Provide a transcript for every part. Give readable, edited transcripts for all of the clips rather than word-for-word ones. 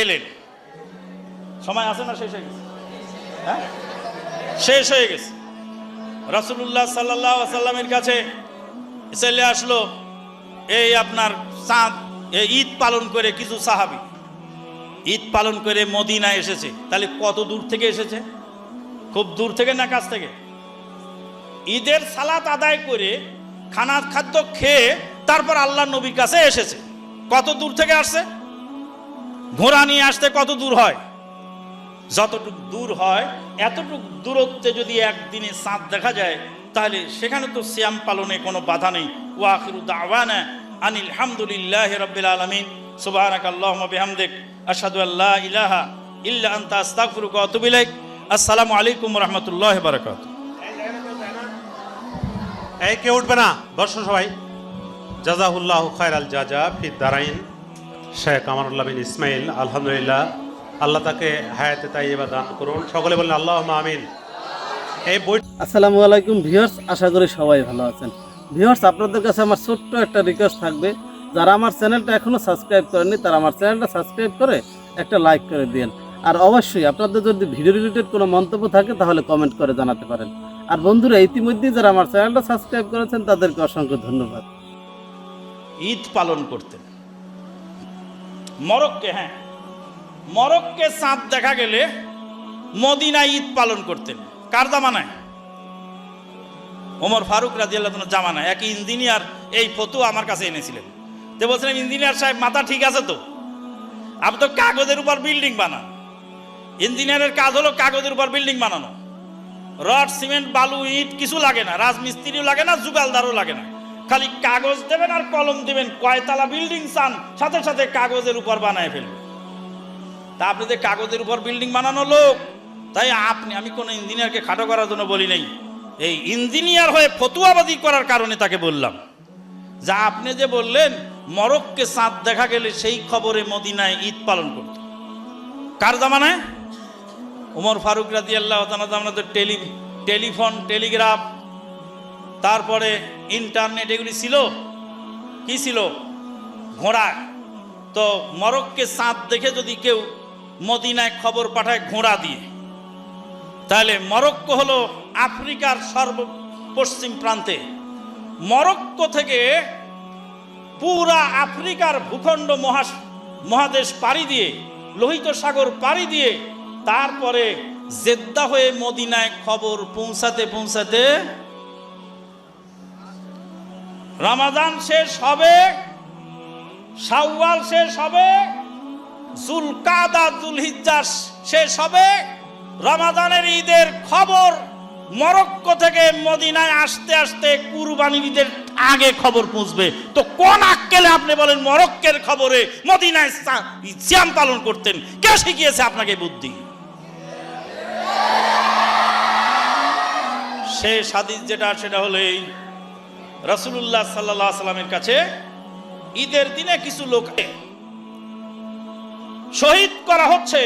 এলেন, সময় আছে না শেষ হয়ে গেছে? হ্যাঁ, শেষ হয়ে গেছে। রাসূলুল্লাহ সাল্লাল্লাহু আলাইহি ওয়াসাল্লামের কাছে চলে আসলো এই আপনার চাঁদ ঈদ পালন করে কিছু সাহাবী ঈদ পালন করে মদিনায় এসেছে। তাহলে কত দূর থেকে এসেছে? খুব দূর থেকে না কাছ থেকে? ঈদের সালাত আদায় করে খাদ্য খেয়ে তারপর আল্লাহ নবীর কাছে এসেছে। কত দূর থেকে আসছে? ঘোড়া নিয়ে আসতে কত দূর হয়? যতটুকু দূর হয় এতটুকু দূরত্বে যদি একদিনে চাঁদ দেখা যায় তাহলে সেখানে তো সিয়াম পালনে কোনো বাধা নেই। ওয়া আখিরু দাওয়ানা আনিল হামদুলিল্লাহি রাব্বিল আলামিন সুবহানাকাল্লাহুম্মা বিহামদিক আশহাদু আল্লা ইলাহা ইল্লা আনতা আস্তাগফিরুকা ওয়া আতুবু ইলাইক। আসসালামু আলাইকুম ওয়া রাহমাতুল্লাহি ওয়া বারাকাতুহু। এই কেউ উঠবে না, বসুন সবাই। জাযাহুল্লাহু খায়রাল জাযা ফি দারাইন শেখ আমানুল্লাহ বিন ইসমাইল, আলহামদুলিল্লাহ, আল্লাহ তাকে হায়াতে তাইয়্যিবা দান করুন। সকলে বলেন আল্লাহুম্মা আমিন। এই বই আসসালামু আলাইকুম ভিউয়ার্স, আশা করি সবাই ভালো আছেন। ভিউয়ার্স, আপনাদের কাছে আমার ছোট্ট একটা রিকোয়েস্ট থাকবে, যারা আমার চ্যানেলটা এখনো সাবস্ক্রাইব করেননি তারা আমার চ্যানেলটা সাবস্ক্রাইব করে একটা লাইক করে দিন। আর অবশ্যই আপনাদের যদি ভিডিও রিলেটেড কোনো মন্তব্য থাকে তাহলে কমেন্ট করে জানাতে পারেন। আর বন্ধুরা, ইতিমধ্যেই যারা আমার চ্যানেলটা সাবস্ক্রাইব করেছেন তাদেরকে অসংখ্য ধন্যবাদ। ঈদ পালন করতেন মরক্কে। হ্যাঁ, মরক্কে চাঁদ দেখা গেলে মদিনায় ঈদ পালন করতেন। কার জামানায়? ওমর ফারুক রাদিয়াল্লাহু তাআলা জামানায়। এক ইঞ্জিনিয়ার এই ফতোয়া আমার কাছে এনেছিলেন। তো বলছিলাম, ইঞ্জিনিয়ার সাহেব মাথা ঠিক আছে তো? আপনি তো কাগজের উপর বিল্ডিং বানান। ইঞ্জিনিয়ারের কাজ হলো কাগজের উপর বিল্ডিং বানানো। রড, সিমেন্ট, বালু, ইট কিছু লাগে না, রাজমিস্ত্রিও লাগে না, জুগালদারও লাগে না। খালি কাগজ দেবেন আর কলম দেবেন, কয়তলা বিল্ডিং চান সাথে সাথে কাগজের উপর বানায় ফেলবেন। তা আপনি যে কাগজের উপর বিল্ডিং বানানো লোক, তাই আমি কোনো ইঞ্জিনিয়ারকে খাটো করার জন্য বলি নাই, এই ইঞ্জিনিয়ার হয়ে ফতুয়াবাদী করার কারণে তাকে বললাম। যা আপনি যে বললেন মরক্কে চাঁদ দেখা গেলে সেই খবরে মদিনায় ঈদ পালন করত। কার জামানায়? ওমর ফারুক রাদিয়াল্লাহু তাআলা জামানাতে টেলিফোন, টেলিগ্রাফ, তারপরে ইন্টারনেট এগুলি ছিল। কি ছিল? ঘোড়া। তো মরক্কে চাঁদ দেখে যদি কেউ মদিনায় খবর পাঠায় ঘোড়া দিয়ে, তাহলে মরক্কো হলো আফ্রিকার সর্বপশ্চিম প্রান্তে। মরক্কো থেকে পুরা আফ্রিকার ভূখণ্ড মহাদেশ পাড়ি দিয়ে, লোহিত সাগর পাড়ি দিয়ে তারপরে জেদ্দা হয়ে মদিনায় খবর পৌঁছাতে পৌঁছাতে রমাদান শেষ হবে, শাওয়াল শেষ হবে, জুলকাদা জুলহিজ্জা শেষ হবে। রমাদানের ঈদের খবর মরক্কো থেকে মদিনায় আসতে আসতে কুরবানির ঈদের আগে খবর পৌঁছবে। তো কোন আক্কেলে আপনি বলেন মরক্কের খবরে মদিনায় সিয়াম পালন করতেন? কে শিখিয়েছে আপনাকে বুদ্ধি? শেষ হাদিস যেটা, সেটা হলো এই, রাসূলুল্লাহ সাল্লাল্লাহু আলাইহি ওয়াসাল্লামের কাছে ঈদের দিনে কিছু লোককে শহীদ করা হচ্ছে,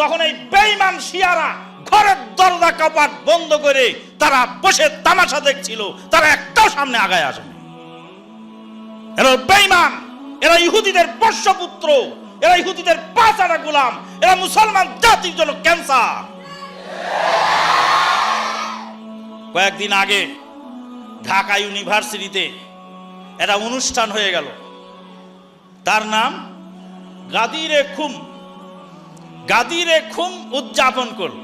তখন এই বেঈমান শিয়ারা ঘরের দরজা কপাট বন্ধ করে তারা বসে তামাশা দেখছিল। তারা একটাও সামনে আগায় আসেনি। এরা বেঈমান, এরা ইহুদিদের পোষ্যপুত্র, এরা ইহুদিদের পাঁচাটা গোলাম, এরা মুসলমান জাতির জন্য ক্যান্সার। কয়েকদিন আগে ঢাকা ইউনিভার্সিটিতে একটা অনুষ্ঠান হয়ে গেল, তার নাম গাদিরে খুম। গাদিরে খুম উদযাপন করল।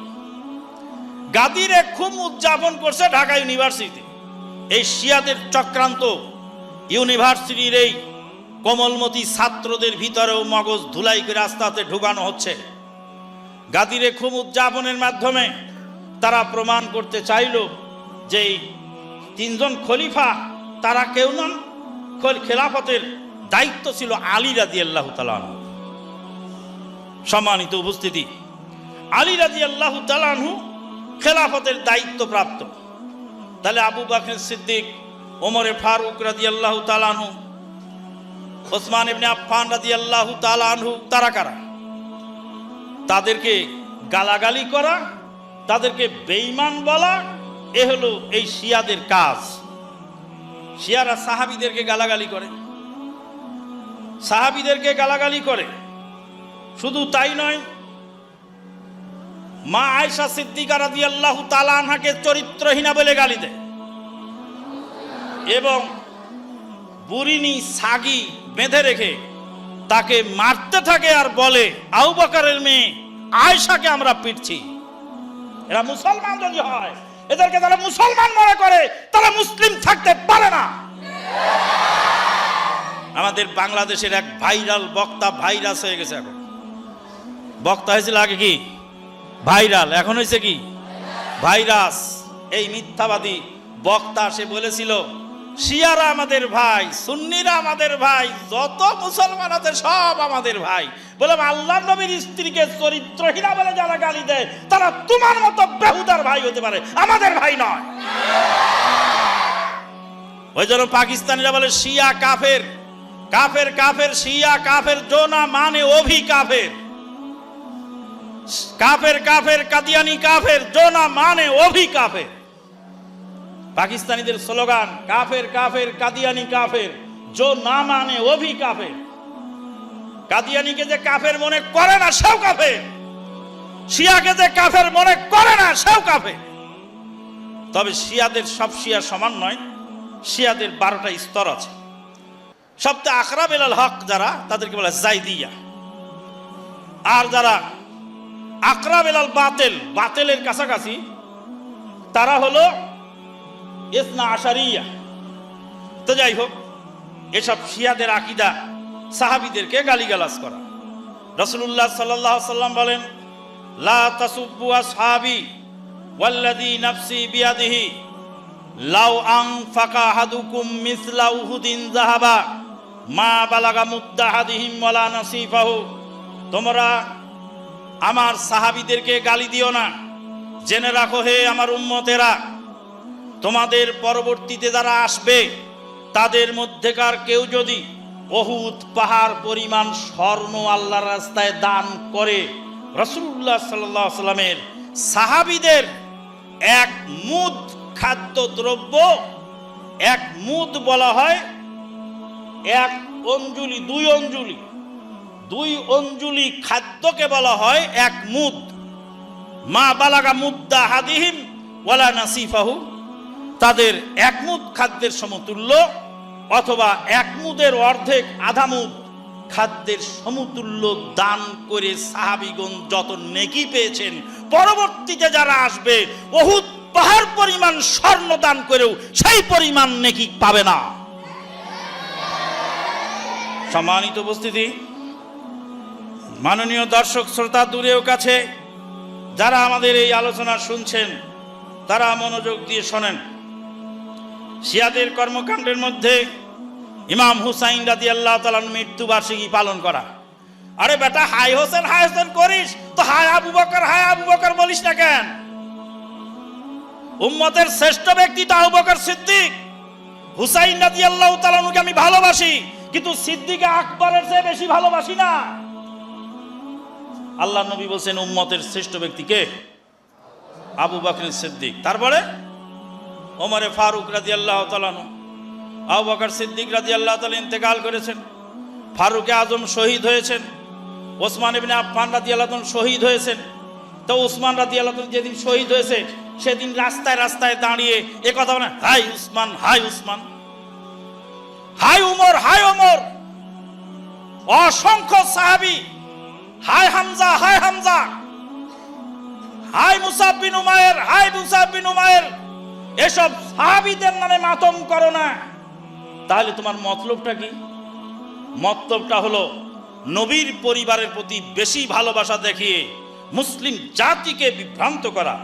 গাদিরে খুম উদযাপন করছে ঢাকা ইউনিভার্সিটিতে। এই শিয়াদের চক্রান্ত ইউনিভার্সিটির এই কোমলমতি ছাত্রদের ভিতরেও মগজ ধুলাই করে আস্তে আস্তে ঢুকানো হচ্ছে। গাদিরে খুম উদযাপনের মাধ্যমে তারা প্রমাণ করতে চাইল যে তিনজন খলিফা তারা কেউ নন, খেলাফতের দায়িত্ব ছিল আলী রাদিয়াল্লাহু তাআলা আনহু। সম্মানিত উপস্থিতি, আলী রাদিয়াল্লাহু তাআলা আনহু খেলাফতের দায়িত্ব প্রাপ্ত। তাহলে আবু বকর সিদ্দিক, ওমর ফারুক রাদিয়াল্লাহু তাআলা আনহু, ওসমান ইবনে আফফান রাদিয়াল্লাহু তাআলা আনহু তারা কারা? তাদেরকে গালাগালি করা, তাদেরকে বেঈমান বলা, এ হলো এই শিয়াদের কাজ। শিয়ারা সাহাবীদেরকে গালাগালি করে, সাহাবীদেরকে গালাগালি করে, শুধু তাই নয়, মা আয়েশা সিদ্দিকা রাদিয়াল্লাহু তাআলা আনহাকে চরিত্রহীনা বলে গালি দেয় এবং বুরিনি সাগি বেঁধে রেখে তাকে মারতে থাকে আর বলে আবু বকরের মেয়ে আয়েশাকে আমরা পিটছি। এরা মুসলমান যদি হয়, এদেরকে যারা মুসলমান মনে করে তারা মুসলিম থাকতে পারে না। আমাদের বাংলাদেশের এক ভাইরাল বক্তা ভাইরাস হয়ে গেছে। এখন বক্তা হয়েছিল আগে কি ভাইরাল, এখন হয়েছে কি ভাইরাস। এই মিথ্যাবাদী বক্তা সে বলেছিল শিয়ারা আমাদের ভাই, সুন্নিরা আমাদের ভাই, যত মুসলমান আছে সব আমাদের ভাই। বলে আল্লাহর নবীর স্ত্রীকে চরিত্রহীনা বলে যারা গালি দেয় তারা তোমার মতো বেহুদার ভাই হতে পারে, আমাদের ভাই নয়। ওই জন্য পাকিস্তানিরা বলে শিয়া কাফের, কাফের কাফের, শিয়া কাফের, জোনা মানে অভি কাফের, কাফের কাফের, কাদিয়ানি কাফের, জোনা মানে অভি কাফের। পাকিস্তানিদের স্লোগান কাফের কাফের, কাদিয়ানি কাফের, জো না মানে অভি কাফের। কাদিয়ানিকে যে কাফের মনে করে না সেও কাফের, শিয়াকে যে কাফের মনে করে না সেও কাফের। তবে শিয়াদের সব শিয়া সমান নয়, শিয়াদের 12টা স্তর আছে। সবচেয়ে আকরাব ইলাল হক যারা, তাদেরকে বলে জাইদিয়া। আর যারা আকরাব ইলাল বাতিল, বাতিলের কাছাকাছি, তারা হলো ইসনা আশারিয়া। তো যাই হোক, এসব শিয়াদের আকীদা সাহাবীদেরকে গালিগালাজ করা। রাসূলুল্লাহ সাল্লাল্লাহু আলাইহি ওয়াসাল্লাম বলেন লা তাসুব্বু আসহাবি ওয়াল্লাযী নাফসি বিয়াদিহি লাউ আনফাকা আহাদুকুম মিসলা উহুদিন যাহাবা মা বালাগা মুদ্দা আহাদিহিম ওয়ালা নাসিফাহু। তোমরা আমার সাহাবীদেরকে গালি দিও না। জেনে রাখো হে আমার উম্মতেরা, তোমাদের পরবর্তীতে যারা আসবে তাদের মধ্যেকার কেউ যদি উহুদ পাহাড় পরিমাণ স্বর্ণ আল্লাহর রাস্তায় দান করে, রাসূলুল্লাহ সাল্লাল্লাহু আলাইহি ওয়াসাল্লামের সাহাবীদের এক মুদ খাদ্য দ্রব্য, এক মুদ বলা হয় এক অঞ্জলি, দুই অঞ্জলি খাদ্যকে বলা হয় এক মুদ। মা বালাগা মুদ্দা হাদিহিম ওয়ালা নাসিফাহু, তাদের এক মুদ খাদ্যের সমতুল্য অথবা এক মুদের অর্ধেক, আধা মুদ খাদ্যের সমতুল্য দান করে সাহাবীগণ যত নেকি পেয়েছেন, পরবর্তীতে যারা আসবে উহুদ পাহাড় পরিমাণ স্বর্ণ দান করেও সেই পরিমাণ নেকি পাবে না। সম্মানিত উপস্থিতি, মাননীয় দর্শক শ্রোতা দূরেও কাছে যারা আমাদের এই আলোচনা শুনছেন তারা মনোযোগ দিয়ে শোনেন। শিয়াদের কর্মকাণ্ডের মধ্যে ইমাম হুসাইন রাদিয়াল্লাহু তাআলার মৃত্যুবার্ষিকী পালন করা। আরে বেটা, হাই হোসেন করিস তো হাই আবু বকর বলিস না কেন? উম্মতের শ্রেষ্ঠ ব্যক্তি তো আবু বকর সিদ্দিক। হুসাইন রাদিয়াল্লাহু তাআলাকে আমি ভালোবাসি, কিন্তু সিদ্দিক আকবরের চেয়ে বেশি ভালোবাসি না। আল্লাহ নবী বলছেন উম্মতের শ্রেষ্ঠ ব্যক্তি কে? আবু বকর সিদ্দিক। তারপরে ওমরে ফারুক রাদিয়াল্লাহু তাআলা, আবু বকর সিদ্দিক রাদিয়াল্লাহু তাআলা ইন্তেকাল করেছেন, ফারুকে আজম শহীদ হয়েছেন, ওসমান ইবনে আফফান রাদিয়াল্লাহু তাআলা শহীদ হয়েছেন। তো ওসমান রাদিয়াল্লাহু তাআলা যেদিন শহীদ হয়েছে সেদিন রাস্তায় রাস্তায় দাঁড়িয়ে এ কথা বলে হাই উসমান, হাই উসমান, হাই উমর, হাই ওমর। অসংখ্য সাহাবী হাই হামজা, হাই হামজা, হাই মুসাব বিন উমায়ের, হাই মুসাব বিন উমায়ের। এসব সাহাবীদের নামে মাতম করো না। তাহলে তোমার মতলবটা কি? মতলবটা হলো নবীর পরিবারের প্রতি বেশি ভালোবাসা দেখিয়ে মুসলিম জাতিকে বিভ্রান্ত করা।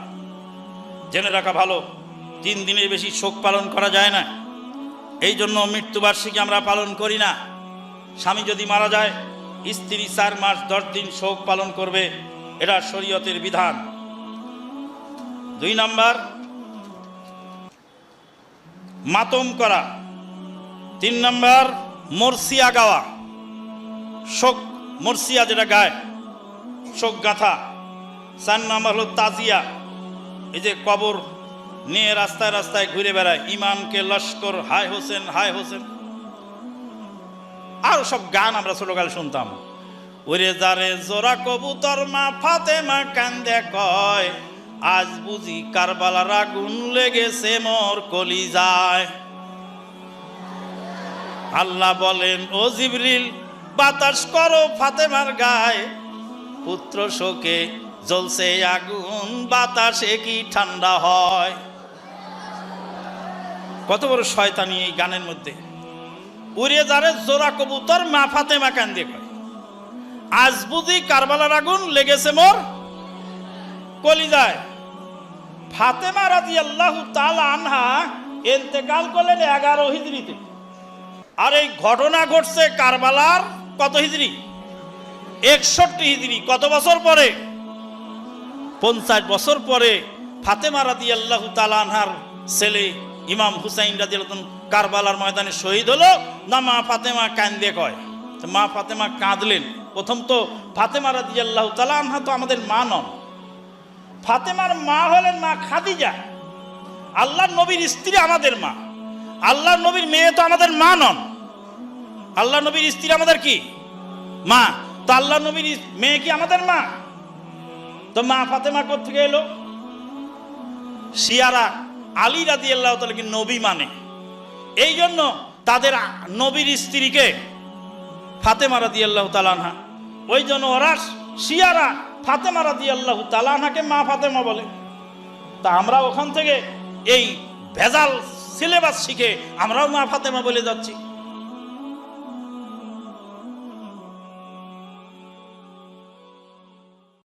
জেনে রাখা ভালো, 3 দিনের বেশি শোক পালন করা যায় না। এই জন্য মৃত্যুবার্ষিকী আমরা পালন করি না। স্বামী যদি মারা যায়, স্ত্রী 4 মাস 10 দিন শোক পালন করবে, এটা শরীয়তের বিধান। 2 নাম্বার, মাতম করা। 3 নাম্বার, মরসিয়া গাওয়া, শোক মরসিয়া যেটা গায়, শোক গাথা। 4 নাম্বার হলো তাজিয়া, এই যে কবর নিয়ে রাস্তায় রাস্তায় ঘুরে বেড়ায়, ইমামকে লস্কর, হায় হোসেন, হায় হোসেন। আর সব গান আমরা ছোটকালে শুনতাম। ওরে যারে জোড়া কবুতর মা ফাতেমা কান্দে কয়, আজ বুঝি কারবালার আগুন লেগেছে মোর কলিজায়। আল্লাহ বলেন, ও জিবরিল বাতাস করো ফাতেমার গায়ে, পুত্র শোকে জ্বলছে আগুন, বাতাসে কি ঠান্ডা হয়। কত বড় শয়তানি এই গানের মধ্যে। উড়ে যারে জোড়া কবুতর মা ফাতেমা কান্দে কয়, আজ বুঝি কারবালার আগুন লেগেছে মোর কলিজায়। ফাতেমা রাদিয়াল্লাহু তাআলা আনহা ইন্তেকাল করলেন 11 হিজরিতে। আর এই ঘটনা ঘটছে কারবালার কত হিজরি? 61 হিজরি। কত বছর পরে? 50 বছর পরে ফাতেমা রাদিয়াল্লাহু তাআলা আনহার ছেলে ইমাম হুসাইন রাদিয়াল্লাহু কারবালার ময়দানে শহীদ হলো। না মা ফাতেমা কান্দে কয়। মা ফাতেমা কাঁদলেন। প্রথম তো ফাতেমা রাদিয়াল্লাহু তাআলা আনহা তো আমাদের মা নন, ফাতেমার মা হলেন মা খাদিজা, আল্লাহর নবীর স্ত্রী আমাদের মা। আল্লাহর নবীর মেয়ে তো আমাদের মা নন, আল্লাহ নবীর স্ত্রী আমাদের কি মা। তো আল্লাহ নবীর মেয়ে কি আমাদের মা? তো মা ফাতেমা কোথেকে এলো? শিয়ারা আলী রাদিয়াল্লাহু তাআলা কি নবী মানে, এই জন্য তাদের নবীর স্ত্রীকে ফাতেমা রাদিয়াল্লাহু তাআলা আনহা। ওই জন্য ওরা শিয়ারা ফাতেমা রাদিয়াল্লাহু তাআলা আনহাকে মা ফাতেমা বলে। তা আমরা ওখান থেকে এই ভেজাল সিলেবাস শিখে আমরাও মা ফাতেমা বলে যাচ্ছি।